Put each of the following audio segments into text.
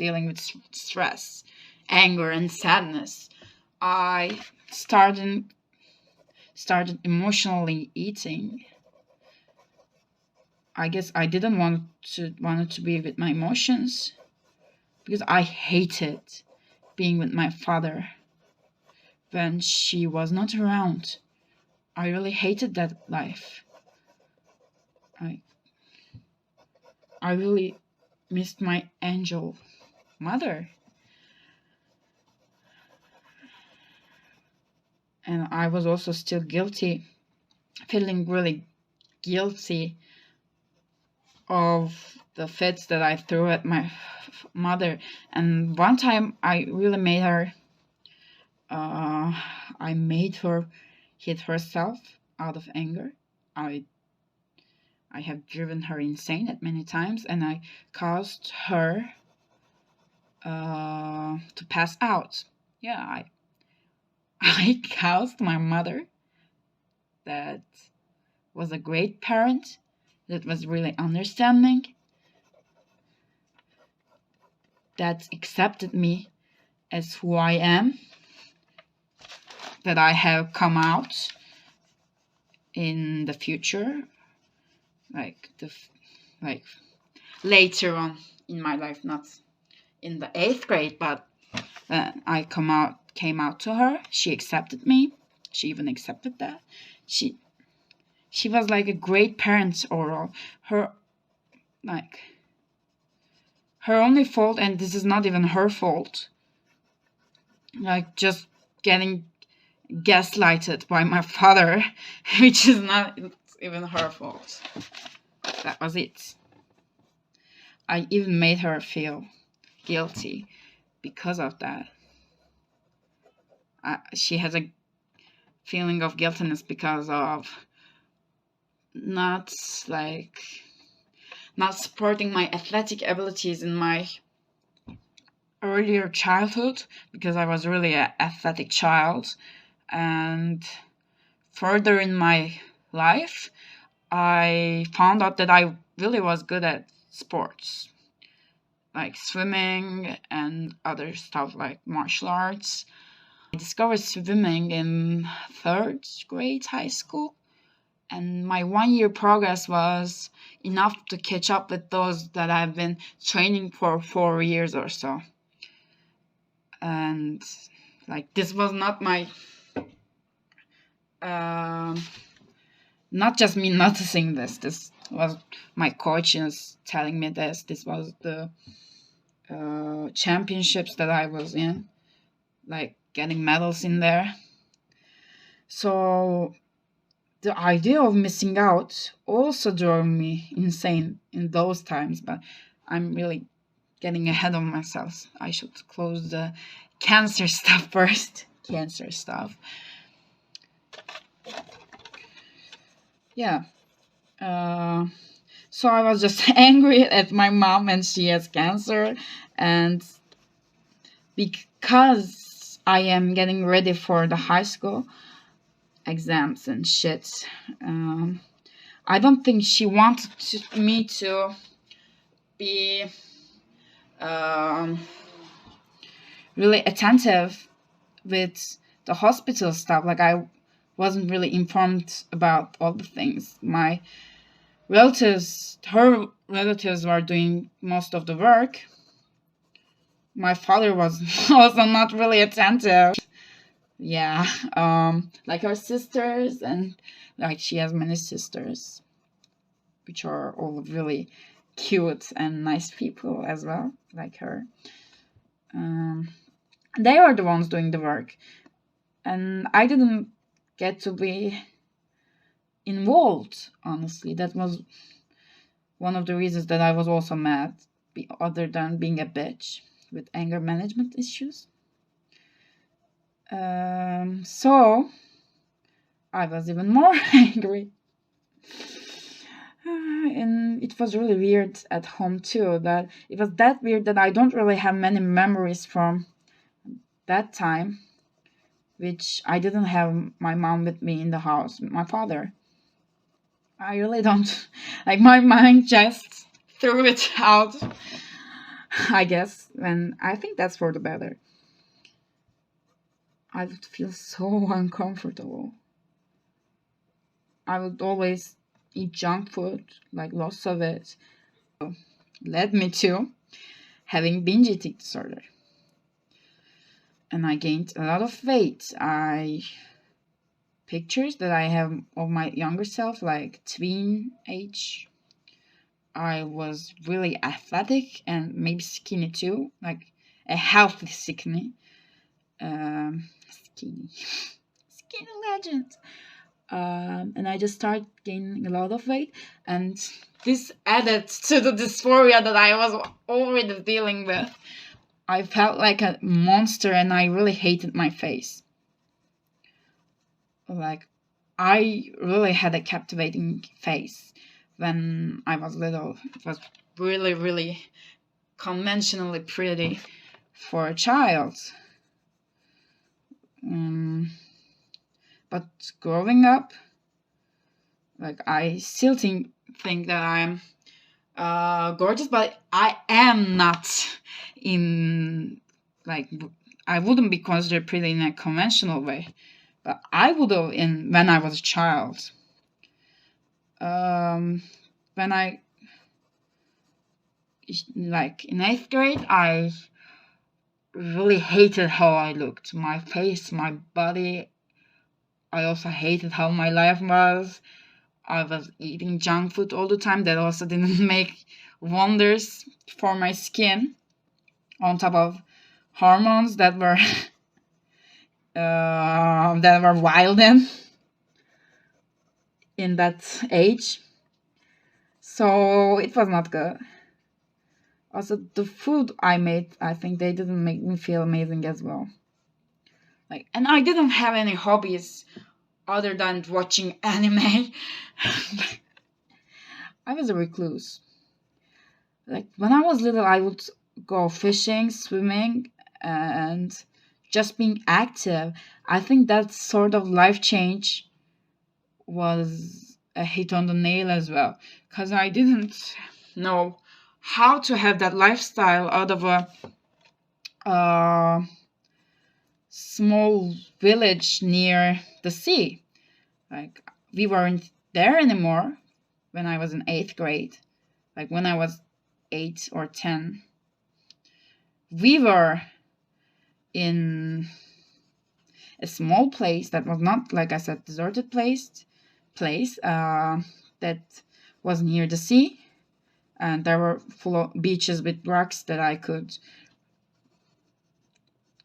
dealing with stress, anger, and sadness, I started emotionally eating. I guess I didn't wanted to be with my emotions because I hated being with my father when she was not around. I really hated that life. I really missed my angel mother. And I was also still guilty, feeling really guilty of the fits that I threw at my mother. And one time I really made her, I made her hit herself out of anger. I have driven her insane at many times, and I caused her to pass out. Yeah, I caused my mother, that was a great parent, that was really understanding, that accepted me as who I am, that I have come out in the future, like later on in my life, not in the 8th grade, but I came out to her. She accepted me. She even accepted that. She was like a great parent overall. Her only fault, and this is not even her fault, like just getting gaslighted by my father, which is not even her fault. That was it. I even made her feel guilty because of that. She has a feeling of guiltiness because of not supporting my athletic abilities in my earlier childhood, because I was really an athletic child. And further in my life, I found out that I really was good at sports, like swimming and other stuff like martial arts. I discovered swimming in 3rd grade high school, and my 1-year progress was enough to catch up with those that I've been training for 4 years or so. And this was not my not just me noticing this. This was my coaches telling me this. This was the championships that I was in, getting medals in there. So the idea of missing out also drove me insane in those times, but I'm really getting ahead of myself. I should close the cancer stuff first. Cancer stuff. Yeah. So I was just angry at my mom, and she has cancer, and because I am getting ready for the high school exams and shit, I don't think she wanted me to be really attentive with the hospital stuff. I wasn't really informed about all the things. Her relatives were doing most of the work. My father was also not really attentive. Yeah, her sisters, and she has many sisters, which are all really cute and nice people as well, like her. They are the ones doing the work, and I didn't get to be involved, honestly. That was one of the reasons that I was also mad, other than being a bitch with anger management issues. So I was even more angry. And it was really weird at home too. That it was that weird that I don't really have many memories from that time, which I didn't have my mom with me in the house with my father. I really don't. My mind just threw it out. I guess, and I think that's for the better. I would feel so uncomfortable. I would always eat junk food, like lots of it. Led me to having binge eating disorder. And I gained a lot of weight. Pictures that I have of my younger self, like tween age, I was really athletic and maybe skinny too, like a healthy skinny. Skinny. Skinny legend. And I just started gaining a lot of weight, and this added to the dysphoria that I was already dealing with. I felt like a monster, and I really hated my face. Like, I really had a captivating face when I was little. It was really, really conventionally pretty for a child. But growing up, like, I still think that I'm gorgeous, but I am not in, like, I wouldn't be considered pretty in a conventional way, but I would have when I was a child. When I, like, in 8th grade, I really hated how I looked. My face, my body. I also hated how my life was. I was eating junk food all the time. That also didn't make wonders for my skin. On top of hormones that were wild in that age. So it was not good. Also, the food I made, I think they didn't make me feel amazing as well. Like, and I didn't have any hobbies other than watching anime. I was a recluse. Like, when I was little, I would go fishing, swimming, and just being active. I think that sort of life change was a hit on the nail as well, because I didn't know how to have that lifestyle out of a small village near the sea. Like, we weren't there anymore when I was in 8th grade. Like, when I was 8 or 10, we were in a small place that was not, like I said, deserted place that was near the sea, and there were full of beaches with rocks that I could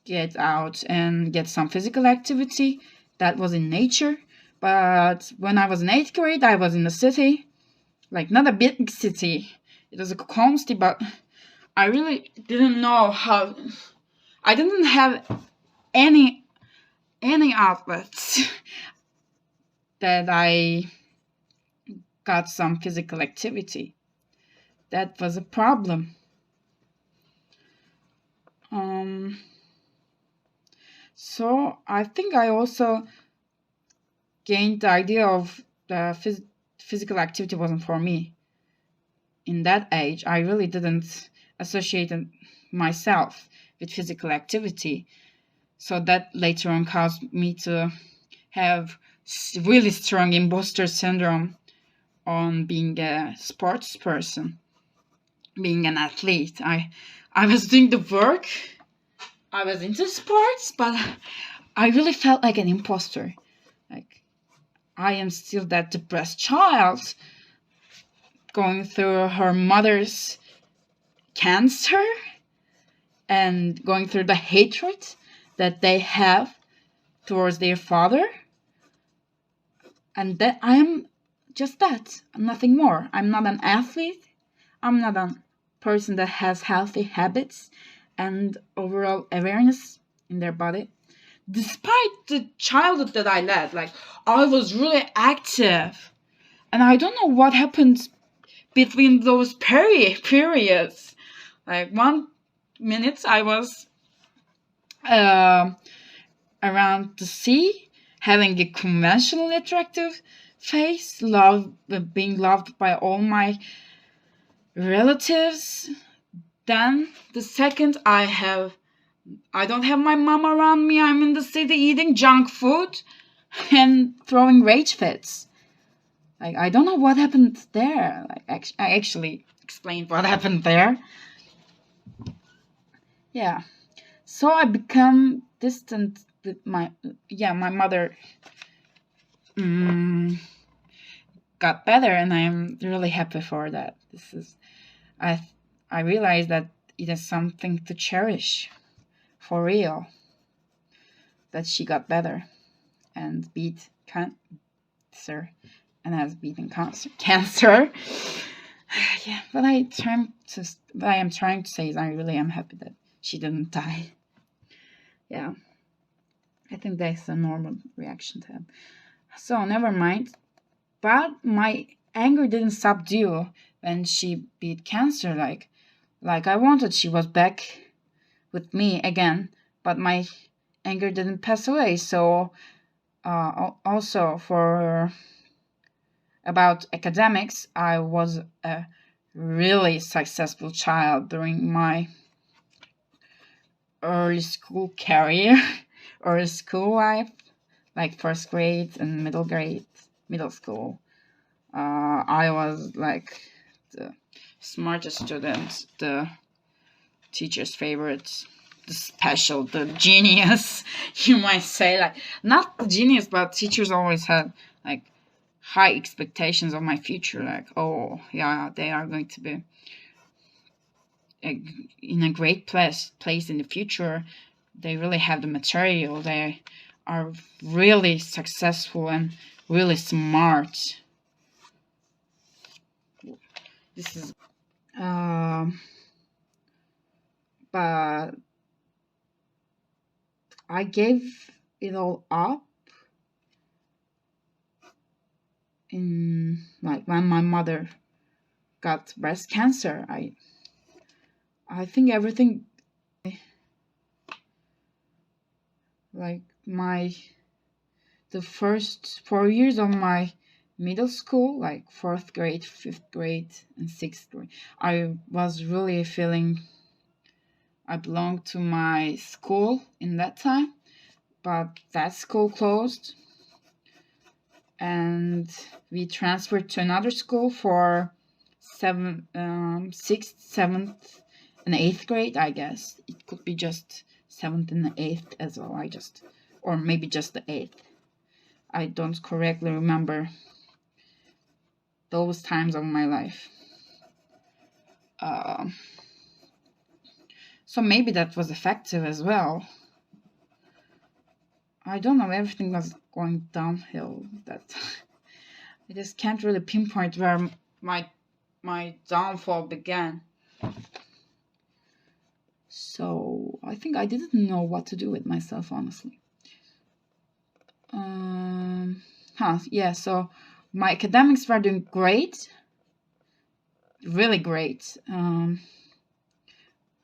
get out and get some physical activity. That was in nature. But when I was in 8th grade, I was in a city, like, not a big city. It was a calm city, but I really didn't know how. I didn't have any outlets that I got some physical activity. That was a problem. So I think I also gained the idea of the physical activity wasn't for me. In that age, I really didn't associate myself with physical activity. So that later on caused me to have really strong imposter syndrome on being a sports person, being an athlete. I was doing the work, I was into sports, but I really felt like an imposter. Like, I am still that depressed child going through her mother's cancer and going through the hatred that they have towards their father. And that I am just that, nothing more. I'm not an athlete. I'm not a person that has healthy habits and overall awareness in their body. Despite the childhood that I led, like, I was really active. And I don't know what happened between those periods. Like, 1 minute I was around the sea, having a conventionally attractive face, being loved by all my relatives, Then the second I don't have my mom around me, I'm in the city eating junk food and throwing rage fits. Like, I don't know what happened there. Like, I actually explained what happened there. Yeah. So I become distant with my mother got better, and I am really happy for that. I realize that it is something to cherish, for real, that she got better and beat cancer and has beaten cancer. Yeah, what I am trying to say is I really am happy that she didn't die. Yeah, I think that's a normal reaction to have. So never mind. But my anger didn't subdue when she beat cancer like I wanted. She was back with me again, but my anger didn't pass away. So also for about academics, I was a really successful child during my early school career, early school life, like first grade and middle school. I was like the smartest student, the teacher's favorite, the special, the genius, you might say. Like, not the genius, but teachers always had like high expectations of my future. Like, oh yeah, they are going to be in a great place in the future. They really have the material. They are really successful and really smart. This is but I gave it all up in like when my mother got breast cancer. I think everything, like the first 4 years of my middle school, like 4th grade, 5th grade, and 6th grade, I was really feeling I belonged to my school in that time, but that school closed and we transferred to another school for 6th, 7th, and 8th grade, I guess. It could be just 7th and 8th as well. Or maybe just the 8th. I don't correctly remember those times of my life. So maybe that was effective as well. I don't know, everything was going downhill. That I just can't really pinpoint where my downfall began. So I think I didn't know what to do with myself, honestly. So my academics were doing great, really great.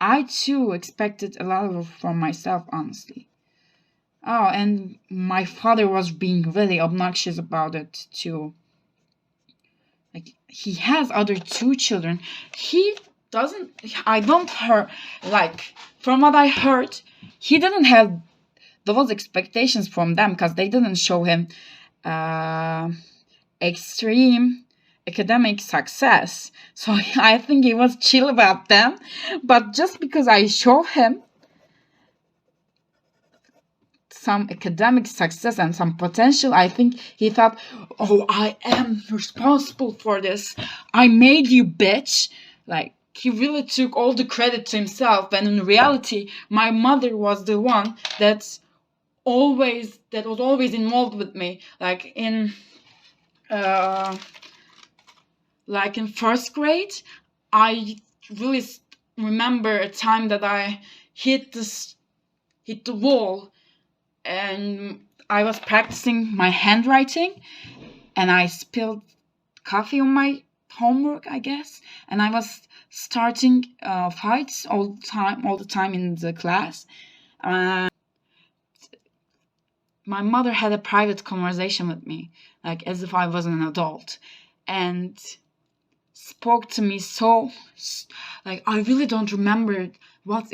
I too expected a lot from myself, honestly. Oh, and my father was being really obnoxious about it too. Like, he has other 2 children. From what I heard, he didn't have those expectations from them because they didn't show him extreme academic success. So I think he was chill about them. But just because I show him some academic success and some potential, I think he thought, oh, I am responsible for this. I made you, bitch. Like, he really took all the credit to himself, when in reality, my mother was the one that was always involved with me. Like in 1st grade, I really remember a time that I hit the wall, and I was practicing my handwriting, and I spilled coffee on my homework, I guess, and I was starting fights all the time in the class. My mother had a private conversation with me, like as if I was an adult, and spoke to me so, like, I really don't remember what